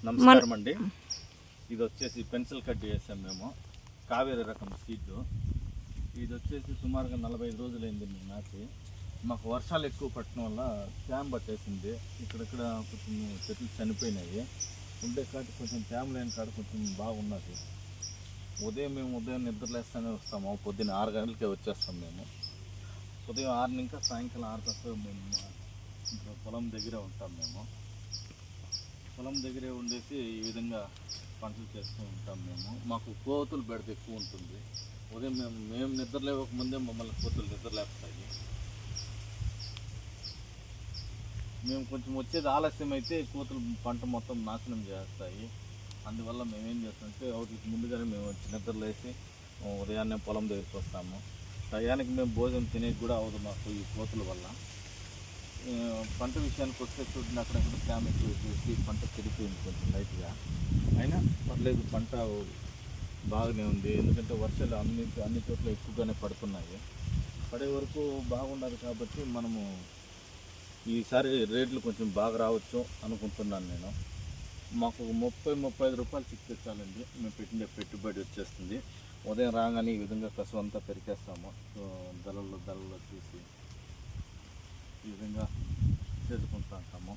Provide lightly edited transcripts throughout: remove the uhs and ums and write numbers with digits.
నమస్కారం అండి. ఇది వచ్చేసి పెన్సిల్ కట్ చేసాం మేము, కావేరి రకం సీడ్. ఇది వచ్చేసి సుమారుగా 45 రోజులైంది మేము నాటి. మాకు వర్షాలు ఎక్కువ పట్టడం వల్ల తేమ పట్టేసింది. ఇక్కడక్కడ కొంచెం చెట్లు చనిపోయినాయి. ఉండే కాటి కొంచెం తేమ లేని కాడ కొంచెం బాగున్నది. ఉదయం నిద్రలేస్తూనే వస్తాము. పొద్దున్న 6 గంటలకే వచ్చేస్తాం మేము. ఉదయం 6 ఇంకా సాయంకాలం 6 దాకా మేము పొలం దగ్గరే ఉంటాం. మేము పొలం దగ్గరే ఉండేసి ఈ విధంగా పంటలు చేస్తూ ఉంటాం. మాకు కోతులు బెడత ఎక్కువ ఉంటుంది. ఉదయం మేము నిద్ర లేవకముందే మమ్మల్ని కోతులు నిద్ర లేపుతాయి. మేము కొంచెం వచ్చేది ఆలస్యం అయితే కోతులు పంట మొత్తం నాశనం చేస్తాయి. అందువల్ల మేమేం చేస్తామంటే వాటికి ముందుగానే మేము వచ్చి నిద్రలేసి ఉదయాన్నే పొలం దగ్గరికి వస్తాము. టయానికి మేము భోజనం తినేది కూడా అవదు మాకు ఈ కోతుల వల్ల. పంట విషయానికి వస్తే చూడండి, అక్కడక్కడ తేమ ఎక్కువ చూసి పంట చెడిపోయింది కొంచెం లైట్గా. అయినా పర్లేదు, పంట బాగానే ఉంది. ఎందుకంటే వర్షాలు అన్ని చోట్ల ఎక్కువగానే పడుతున్నాయి. పడే వరకు బాగుండదు కాబట్టి మనము ఈసారి రేట్లు కొంచెం బాగా రావచ్చు అనుకుంటున్నాను నేను. మాకు 30-35 రూపాయలు చిక్కితే చాలండి, మేము పెట్టిన పెట్టుబడి వచ్చేస్తుంది. ఉదయం రాగానే ఈ విధంగా కసు అంతా పెరికేస్తాము. దళల్లో చూసి ఈ విధంగా చేసుకుంటూ ఉంటాము.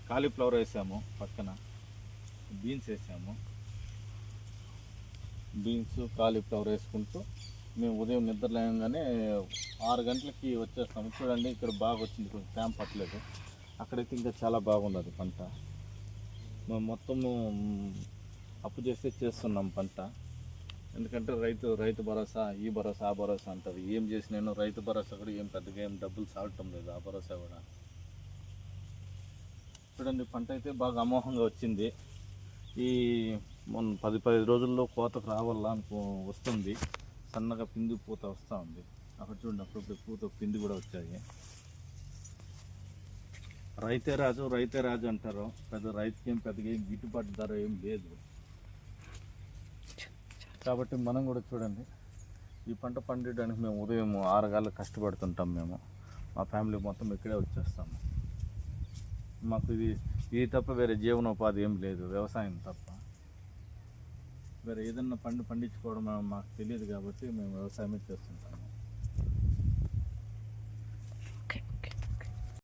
కాలీఫ్లవర్ వేసాము, పక్కన బీన్స్ వేసాము. బీన్స్ కాలీఫ్లవర్ వేసుకుంటూ మేము ఉదయం నిద్ర లేగానే 6 గంటలకి వచ్చేస్తాము. చూడండి, ఇక్కడ బాగా వచ్చింది, కొంచెం తేమ పట్టలేదు. అక్కడైతే ఇంకా చాలా బాగున్నది పంట. మేము మొత్తము అప్పు చేస్తున్నాం పంట. ఎందుకంటే రైతు భరోసా, ఈ భరోసా, ఆ భరోసా అంటారు. ఏం చేసినాను రైతు భరోసా కూడా పెద్దగా డబ్బులు సాగటం లేదు. ఆ భరోసా కూడా చూడండి, పంట అయితే బాగా అమోఘంగా వచ్చింది. ఈ మొన్న 10-15 రోజుల్లో కోతకు రావాలా వస్తుంది. సన్నగా పిండి పూత వస్తూ ఉంది. అక్కడ చూడండి, అప్పుడప్పుడు పూత పిండి కూడా వచ్చాయి. రైతే రాజు అంటారు. రైతుకి పెద్దగా గిట్టుబాటు ధర ఏం లేదు. కాబట్టి మనం కూడా చూడండి, ఈ పంట పండించడానికి మేము ఉదయం 6 గంటలకు కష్టపడుతుంటాం. మా ఫ్యామిలీ మొత్తం ఇక్కడే వచ్చేస్తాము. మాకు ఇది తప్ప వేరే జీవనోపాధి ఏం లేదు, వ్యవసాయం తప్ప. వేరే ఏదన్నా పండించుకోవడం మాకు తెలియదు కాబట్టి మేము వ్యవసాయమే చేస్తుంటాము.